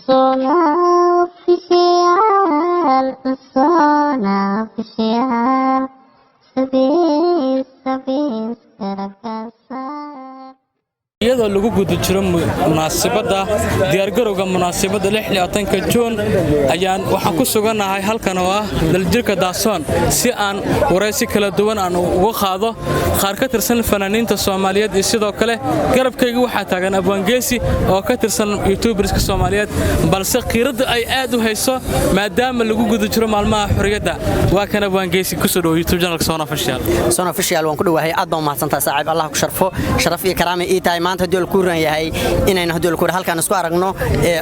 oficial, sabes, iyadoo lagu guda jiro munaasabada diyaargarowga munaasabada 26 Juun ayaan waxaan ku suganahay halkan oo ah daljirka Daasoon si aan wareysi kala duwan aan uga qaado qaar ka tirsan fanaaniinta Soomaaliyeed iyo sidoo kale garabkayga waxa taagan Abwaangeesi oo ka tirsan YouTuberska Soomaaliyeed balse qiirada ay aad u hayso maadaama lagu guda jiro maalmaha xorriyadda waa kan Abwaangeesi ku soo dhaw YouTube channel Soon Official waan ku dhawahay aad baan mahadsantahay saaxiib Allah ku sharfo sharaf iyo karaama ii tahay maanta hadii ku ran yahay inayna hadii ku halkaan isku aragno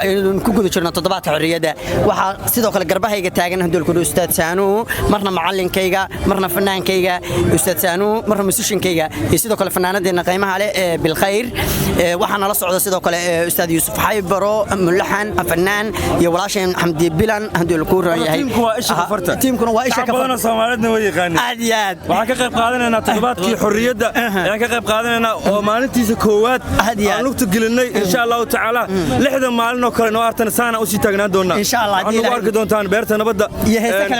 aynu ku guda jirno toddobaadka xorriyadda waxa sidoo kale garbahayga taagan hadii ku Ustaad Saanu marna macallinkayga marna fanaankayga Ustaad Saanu marna musishinkayga iyo sidoo kale fanaanadeena qiimaha leh bil khayr waxaan la socdo sidoo kale Ustaad Yuusuf Xaybaro mulaxan fanaan iyo walaasheen Xamdi Bilan hadii ku ran yahay tiimkuna waa isha ka badan Soomaaliyeedna way yaqaaneen aad iyo aad waxaan ka qayb qaadanaynaa toddobaadkii xorriyadda ayaan ka qayb qaadanaynaa oo maalintiisa koowaad aan lugta gelinay insha Allah taala 6 maalin oo kale noo artan saana u sii taagnaan doonaa insha Allah waxaan arki doontaan beerta nabadda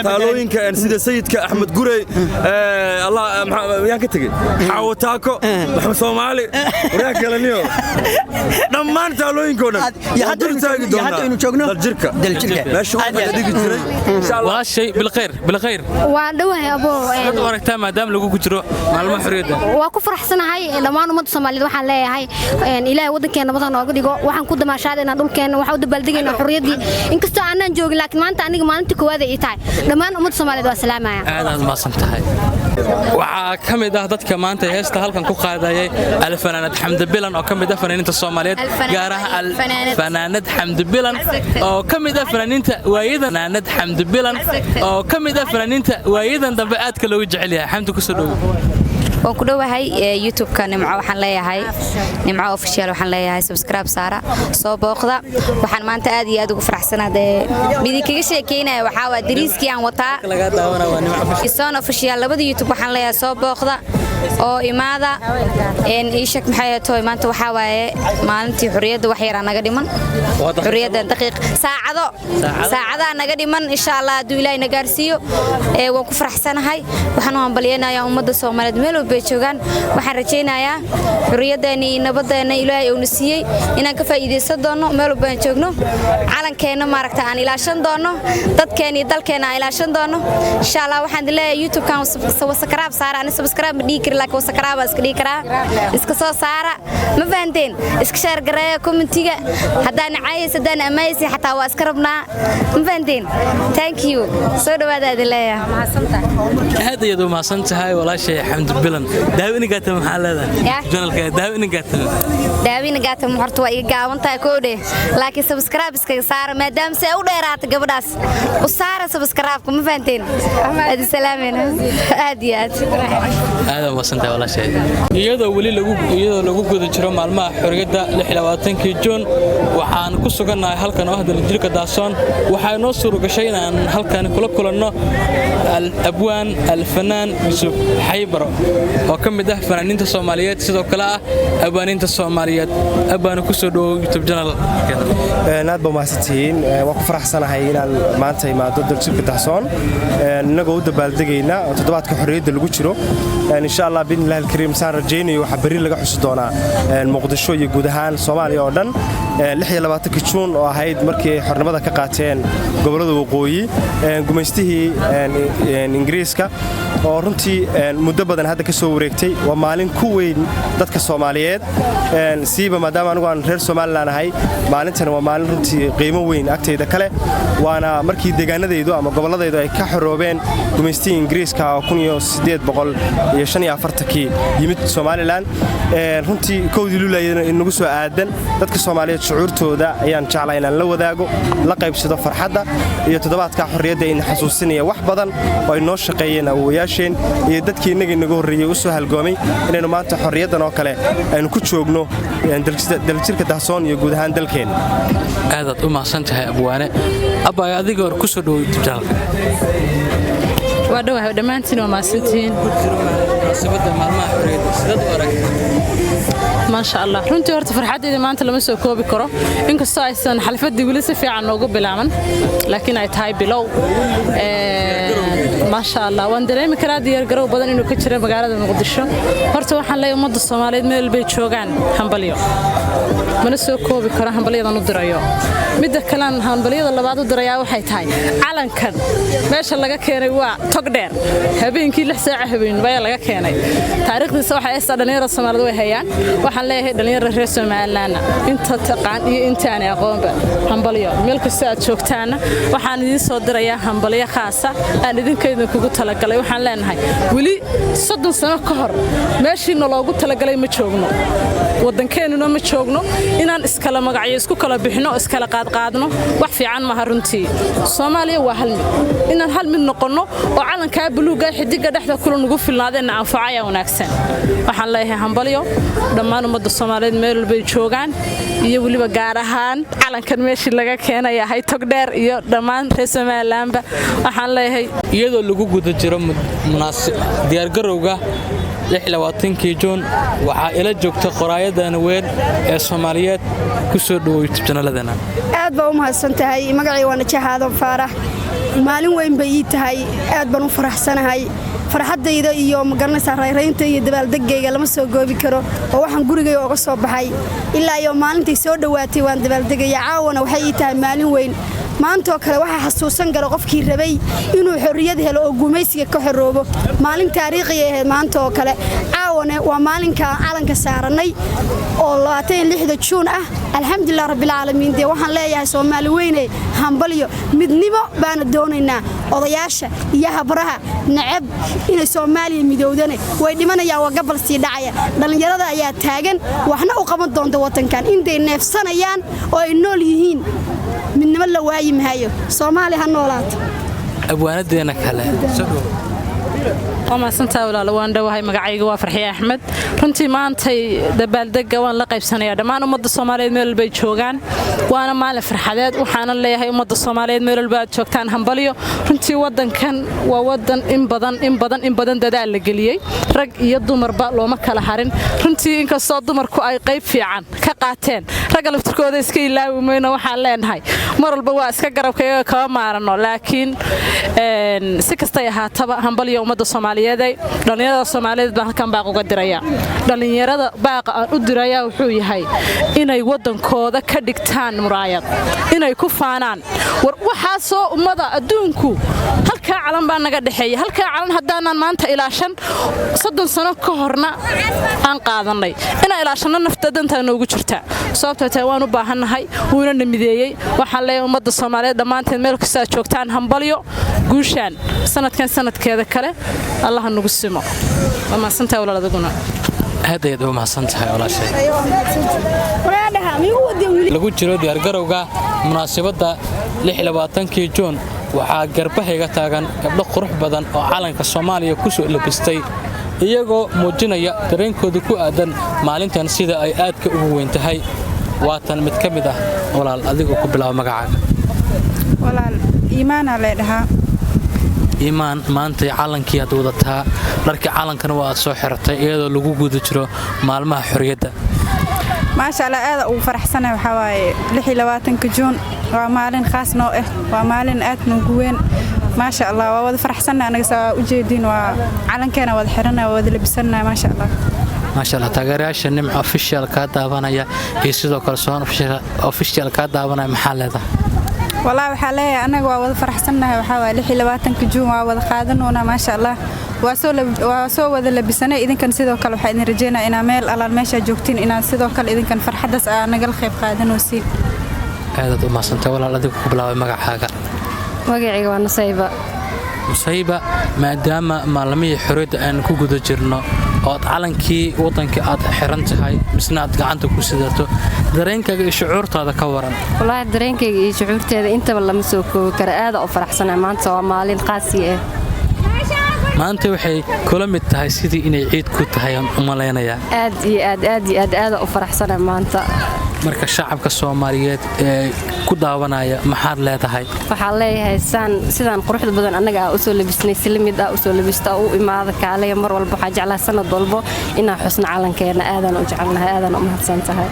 taalooyinka sida sayidka Axmed Gurey Allah yaan ka tagay xawataako Maxamed Soomaali wariyaha galaniyo dhammaan taalooyinkooda hadda inuu joogno daljirka meesha waxa dhigi jiray insha Allah wala shay bil khayr waa dhawahay abo aragtaa maadaama lagu jiro maalmaha xorriyadda waa ku faraxsanahay dhammaan ummadda Soomaaliyeed waxaan leeyahay ilaahay wadankeena badan nooga dhigo waxaan ku damaashaadayna dhulkeena waxa u dabaaldegaynaa xorriyadii inkastoo aanan joogin laakiin maanta aniga maalintii koowaad ay tahay dhammaan ummadda Soomaaliyeed waa salaamaya aad ma santahay waxa kamid ah dadka maanta heesta halkan ku qaadayay alfanaanad Xamdi Bilan oo kamid ah fanaaniinta Soomaaliyeed gaar ahaan alfanaanad Xamdi Bilan oo kamid ah fanaaniinta waayadan fanaanad Xamdi Bilan oo kamid ah fanaaniinta waayadan dambe aadka loogu jecel yahay Xamdi ku soo dhaw waan ku dhawahay YouTube-ka Nimco waxaan leeyahay Nimco Official waxaan leeyahay subscribe saara soo booqda waxaan maanta aad iyo aad ugu faraxsanahay midii kaga sheekeynaa waxa waa dariiskii aan wataa laga daawanaa waa Nimco Soon Official labada YouTube waxaan leeyahay soo booqda oo imaada iishak maxay tahay maanta waxa waaye maalintii xorriyadda wax yar naga dhiman xorriyadda daqiiq saacada naga dhiman insha Allah haduu Ilaahay na gaarsiiyo waan ku faraxsanahay waxaan u hambalyeeynaa ummadda Soomaaliyeed meel walba joogan waxaan rajaynayaa xorriyaddeena iyo nabaddeena Ilaahay uu siiyay inaan ka faa'iideysan doono meel walba joogno calankeena maaragta aan ilaashan doono dadkeena iyo dalkeena aan ilaashan doono insha Allah waxaan dileeyahay YouTube-kan subscribe saara ani subscribe dhigi laakiin subscribe iska dhigi karaa iska soo saara ma fahanteen iska share gareeya commentiga hadaan caayis hadaan amaayis xataa waa iska rabnaa ma fahanteen thank you soo dhawaada adileeya aad iyo ma santahay walaashay Xamdi Bilan daawina gaata maxaa leedahay channelka daawina gaata horta waa iga gaabantahay koodhe laakiin subscribe iska saara maadaama ay u dheeraato gabadhaas u saara subscribe ma fahanteen aad salaameen aad iyo aad ma santahay walaashay iyadoo wali lagu guda jiro maalmaha xorriyadda 26 Juun waxaan ku suganahay halkan oo daljirka Daasoon waxa noo suuro gashay inaan halkan kula kulanno abwaan alfanaan Yuusuf Xaybaro oo kamid ah fanaaniinta Soomaaliyeed sidoo kale ah abwaaniinta Soomaaliyeed abaan ku soo dhaw YouTube channel aad ba mahadsantiin waan ku faraxsanahay inaan maanta imaado daljirka Daasoon inagoo u dabaaldegayna toddobaadka xorriyadda lagu jiro insha Allah bin Allah الكريم سان رجيني وحبرين laga xusi doona Muqdisho iyo guud ahaan Soomaaliya oo dhan 26 Juun oo ahayd markii xornimada ka qaateen gobolada waqooyi gumeystihii Ingiriiska oo runtii muddo badan hadda ka soo wareegtay waa maalin ku weyn dadka Soomaaliyeed siiba maadaama anigu aan reer Soomaaliland ahay maalintan waa maalin runtii qiimo weyn agteeda kale waana markii deegaanadaydu ama goboladaydu ay ka xoroobeen gumeystihii Ingiriiska 1845 yimid Soomaaliland runtii koodii luulayeen inagu soo aadan dadka Soomaaliyeed shucuurtooda ayaan jeclahay inaan la wadaago la qaybsado farxadda iyo toddobaadka xorriyadda in xasuusinaya wax badan oo ay noo shaqeeyeen awooyaasheen iyo dadkii inaga horreeyay u soo halgoomay inaynu maanta xorriyaddan oo kale aynu ku joogno daljirka Daasoon iyo guud ahaan dalkeena aad u mahadsantahay abwaane abay adiga ku soo dhaw jaalka waa dhawahay dhamaantiin waa mahadsantiin sababta maalmaha xorriyadda sidoo aragtay ما شاء الله runtii horta farxadeeda maanta lama soo koobi karo inkastoo aysan xalfadii wali si fiican noogu bilaaban laakiin ay tahay bilow ما شاء الله waan dareemi karaa diyaar garow badan inuu ka jiro magaalada Muqdisho horta waxaan leeyahay ummadda Soomaaliyeed meel bay joogaan hambalyo mana soo koobi karo hambalyadan u dirayo midda kale hambalyada labaad u dirayaa waxay tahay calankan meesha laga keenay waa togdheer habeenkii 6 saac habeen baa laga keenay taariikhdiisa waxa ay dhalinyarada Soomaaliyeed way hayaan waxaan leeyahay dhalinyarada reer Soomaaliland inta taqaan iyo inta aan aqoonba hambalyo meel kasta aad joogtaan waxaan idin soo dirayaa hambalyo khaas ah aan idinkeeda kugu talagalay waxaan leenahay wali 30 sano ka hor meeshii loogu talagalay ma joogno wadankeennuna ma joogno inaan iskala magacyo isku kala bixino iskala qaadqaadno wax fiican ma runtii Soomaaliya waa hal mid inaan hal mid noqono oo calanka buluuga xidiga dhexda kula ugu filnaadeen anfacaya wanaagsan waxaan leeyahay hambalyo dhammaan ummadda Soomaaliyeed meel walba joogaan iyo waliba gaar ahaan calankan meeshii laga keenay yahay togdheer iyo dhammaan reer Soomaaliland waxaan leeyahay iyadoo lagu guda jiro munaasab diyaar garowga 26 Juun waxa ila joogta qoraayadana weyn ee Soomaaliyeed ku soo dhaweeyay channel-adana aad baa u mahadsantahay magacayga waa Najaxaado Faarax maalin weyn bay ii tahay aad baan u faraxsanahay farxadayda iyo magaranaysa rayraynta iyo dabaaldegayga lama soo goobi karo oo waxaan gurigayga uga soo baxay ilaa iyo maalintii soo dhawaatay waan dabaaldegaya caawana waxay ii tahay maalin weyn maanta oo kale waxa xasuusan garo qofkii rabay inuu xorriyad helo oo gumaysiga ka xoroobo maalin taariikhi ah maanta oo kale caawana waa maalinka calanka saaranay oo 26 Juun ah alxamdulillah rabbil caalamiin de waxaan leeyahay Soomaali weyne hambalyo midnimo baan doonaynaa odayaasha iyo habraha nacab inay Soomaaliya midowdane way dhimanayaan waa gobol sii dhacaya dhalinyarada ayaa taagan waxna u qaban doonta wadankan intay neefsanayaan oo ay nool yihiin midnimo la waayi maayo Soomaali ha noolaato abwaanadeena kale وما سنتا ولا لوان دواهي مقعيق وافرحي أحمد رنتي ما أنتي دبال دقة وان لقيب سنة دمان ومد الصوماليين ميل البيت شوغان وانا مال فرحادات وحانا اللي هي ومد الصوماليين ميل البيت شوغتان همباليو رنتي ودن كان وودن إن بدن دادا اللي قليي رق يدو مرباء لو مكا لحارين رنتي إنك الصاد مركو أي قيب في عن كقاتين رق الافتركو دي سكي الله ومينا وحالين هاي مر البواء سكقرب كيو كوامارنو لكن سكستيها تبا همباليو ومد الصوماليين dhalinyarada Soomaaliyeed baa halkan baaq uga diraya dhalinyarada baaq aan u diraya wuxuu yahay inay wadankooda ka dhigtaan muraayad inay ku faanaan war waxa soo ummada adduunku halka calan baa naga dhaxeeyay halka calan hadaan maanta ilaashan 30 sano ka horna aan qaadanay ina ilaashano naftadantaa noogu jirta sababtoo tahay waan u baahanahay wuuna namideeyay waxa leeyahay ummadda Soomaaliyeed dhamaanteed meel kasta joogtaan hambalyo guushaan sanadkan sanadkeeda kale الله نقسمه وما سنتها ولا لدقنا هذا يدوم ما سنتها ولا شيء lagu jiro diyaar garowga munaasabada 26 Juun waxa garbahayga taagan gabdho qurux badan oo calanka Soomaaliya ku soo labistay iyagoo muujinaya dareenkooda ku aadan maalintan sida ay aadka ugu weyn tahay waatan mid kamid ah walaal adigu ku bilaabo magacaaga walaal iimaan leedahay iimaan maanta calankii aad wadataa dharka calankana waa soo xirtay iyadoo lagu guda jiro maalmaha xorriyadda ma sha Allah aad ugu faraxsanahay waxa waaye 26 Juun waa maalin khaas noo ah waa maalin aad noogu weyn ma sha Allah waa wada faraxsanahay anaga soo u jeedin waa calankeena wada xiranahay wada labisanahay ma sha Allah ما شاء الله تاgeerayaasha nimco official ka daawanaya iyo sidoo kale soo official ka daawanaya maxalada والله waxa leeyahay anaga waa wada faraxsanahay waxa waa 26 Juun waa wada qaadanoona ma sha Allah waa soo wada labisanay idinkan sidoo kale waxa idin rajeenaa ina meel alaal meesha joogtiin ina sidoo kale idinkan farxadaas anaga qayb qaadanoosi aad u maasantay walaal adigu ku bilaabay magacaaga magacayga waa Nusayba maadaama maalmihii xorriyadda aan ku guda jirno oo calankii wadanka aad xiran tahay misna aad gacanta ku sidato dareenkaaga iyo shucuurtaada ka waran wallahi dareenkayga iyo shucuurteeda intaba lama soo koobi karo aad u faraxsanahay maanta waa maalin qaasi ah maanta waxay kula mid tahay sidii inay ciid ku tahay u maleynaya aad u faraxsanahay maanta marka shacabka Soomaaliyeed ee ku daawanaya maxaad leedahay waxaan leeyahay sidaan quruxda badan anaga u soo labisnay silimid u soo labista u imaada kaalay mar walba waxa jeclaa sanad walba inaan xusno calankeena aadan u jecelnahay aadan u mahadsantahay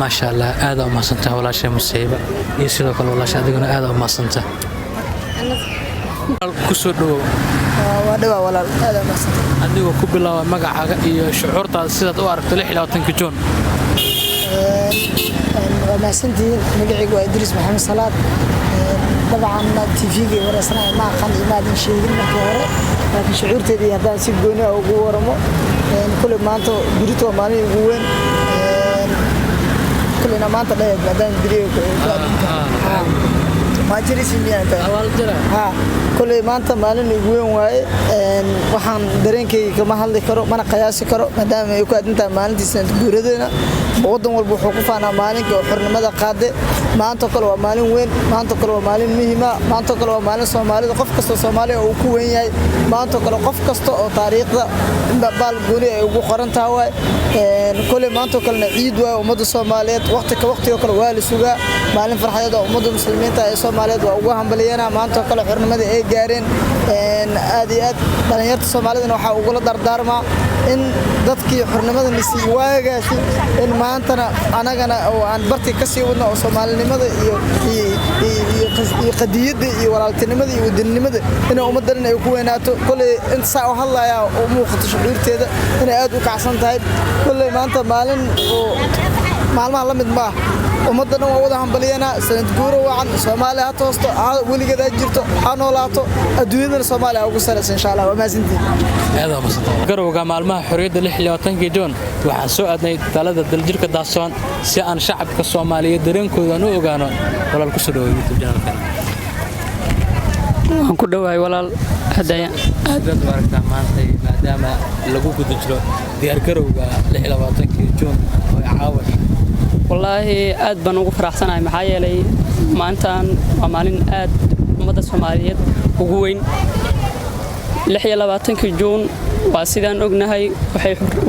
ما شاء الله هذا ما سنته ولا شيء مصيبة يصير كل ولا شيء أدينا هذا ما سنته كسر دو ودوا ولا هذا ما سنته أدينا كبلا مجا شعور تأثيرات وارك تلح لو تنكجون ما سنتي مجا إدريس محمد صلاة طبعا تيفيجي ورسنا ما خان إمادين شيء من كهرة لكن شعور تدي هذا سيبوني أو جوارمو كل ما أنتو بريتو مالي جوين كلنا ما أنت لا يبدأ ندري ما جري سمية أنت كل ما أنت مالن يقولون واي وحن درين كي كما هل ذكروا ما نقياس كرو ما دام يقعد أنت مالن تسنت جوردنا بوضم والبحوث أنا مالن كوحرنا ماذا قاده ما أنت كلوا مالن وين ما أنت كلوا مالن مهمة ما أنت كلوا مالن صومالي قف كستو صومالي أو كوين جاي ما أنت كلوا قف كستو طريق بالقولي وبخارن تاوي كل ما أنت كلنا عيد ومد الصوماليات وقتك وكل والي سوق مالن فرحة ومد المسلمين تاي صوماليات وأوهم بلينا ما أنت كلوا حرنا ماذا إيه جارين آديات بلينات الصوماليات إنه حاول دار ما إن ضدك حرنا ماذا نسي واجس إن ما أنتنا أنا جنا أو عن برتي كسي ودنا صومالي ماذا يقديد يورالتني ماذا يودني ماذا إنه أمدنا يكوناتو كل أنت ساعة هلا يا أمو خطش عير كذا إنه أدوك عشان تايب كل ما أنت مالن معلومة لمد ما ومدنا ووضعهم بلينا سنت جورو عن صومالي هاتوستو ولي كذا جرتو أنا لاتو أدوين الصومالي أو قصرة إن شاء الله وما زنتي هذا بسيط قروا جمال ما حرية اللحية وتنجي جون وحسوا أدنى ثلاثة دلجرك داسون سأن شعب كالصومالي درين كذا وجانو ولا الكسر ويتجان كان كده ولا هدايا هذا بارك مانتي ما دام لقوك دجلو ديار قروا اللحية وتنجي جون ويعاون والله aad baan ugu faraxsanahay maxaa yeelay maantaan waa maalin aad ummadda Soomaaliyeed ugu weyn 26 Juun waa sidaan ognahay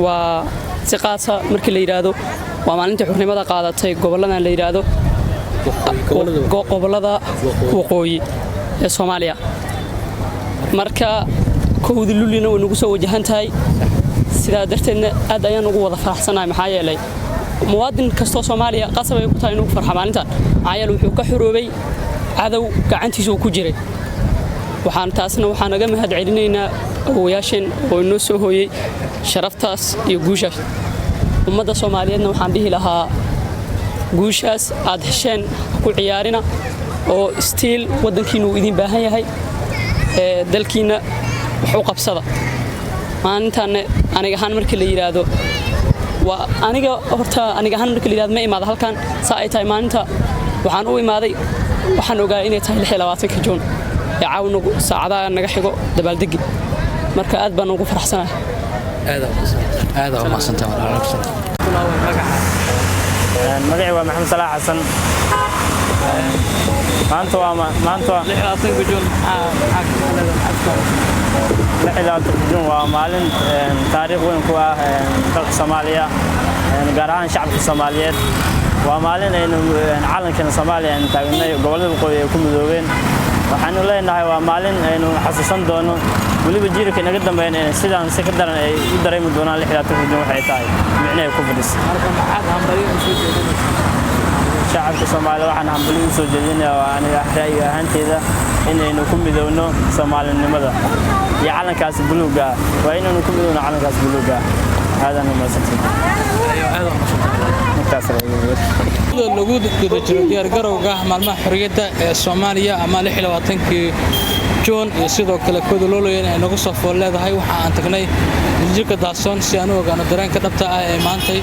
waa si qaasa markii la yiraahdo waa maalintii xurnimada qaadatay goboladan la yiraahdo gobolada waqooyi ee Soomaaliya marka kowdi lulina way nagu soo wajahan tahay sidaa darteedna aad ayaan ugu wada faraxsanahay maxaa yeelay muwaadin kasto Soomaaliya qasab ay ku tahay inuu farxo maalintan ayal wuxuu ka xuroobay cadow gacantiisa ku jiray waxaan naga mahad celinaynaa hooyaasheen oo inoo soo hooyay sharaftaas iyo guushaas ummadda Soomaaliyeedna waxaan dhihi lahaa guushaas aad hesheen ku ciyaarina oo stiil wadankiinu idin baahan yahay dalkiina wax u qabsada maalintan aniga ahaan markii la yiraahdo aniga horta aniga ahaan markii la yiraahdo ma imaado halkan saa ay tahay maalinta waxaan u imaaday waxaan ogaa inay tahay 26 Juun ee caawno saacadaha naga xigo dabaaldegi marka aad baan ugu faraxsanahay هذا ما سنته ولا magacay waa Maxamed Salaah Xasan maanta 26 Juun Juun waa maalin taariikh weyn ku ah dalka Soomaaliya gaar ahaan shacabka Soomaaliyeed waa maalin aynu calanka Soomaaliya taagnay gobolada waqooyi ee ku midoobeen waxaanu leenahay waa maalin aynu xasuusan doono waliba jiilka naga dambeeyay sidaan si ka daran ay u dareemi doonaan 26 Juun waxay tahay micnaheedu ku fadhis marka maxaad hambaliyo u soo jeedinaysaa shacabka Soomaaliya waxaan hambaliyo u soo jeedinayaa aniga ra'yi ahaanteeda inaynu ku midoobno Soomaalinimada iyo calankaas buluuga waa inaynu ku midoobno calankaas buluuga هذا ما lagu guda jiro diyaar garowga maalmaha xorriyadda ee Soomaaliya ama 26 Juun iyo sidoo kale kodoloolayeen ay nagu soo fool leedahay waxa aan tagnay jirka daasoon si aan u ogaano dareenka dhabta ah ee maanta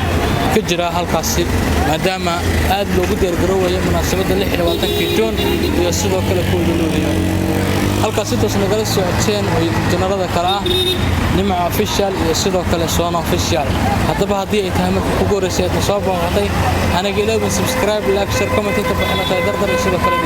ka jira halkaasi maadaama aad loogu diyaar garoway munaasabadda 26 Juun iyo sidoo kale kodoloolayeen halkaas intaas nagala socoteen oo janarada kala ah nima official iyo sidoo kale soon official hadaba hadii ay tahay markii ugu horeysay soo booqatay aniga ilaahay subscribe like share comment inta bixinta dardar sidoo kale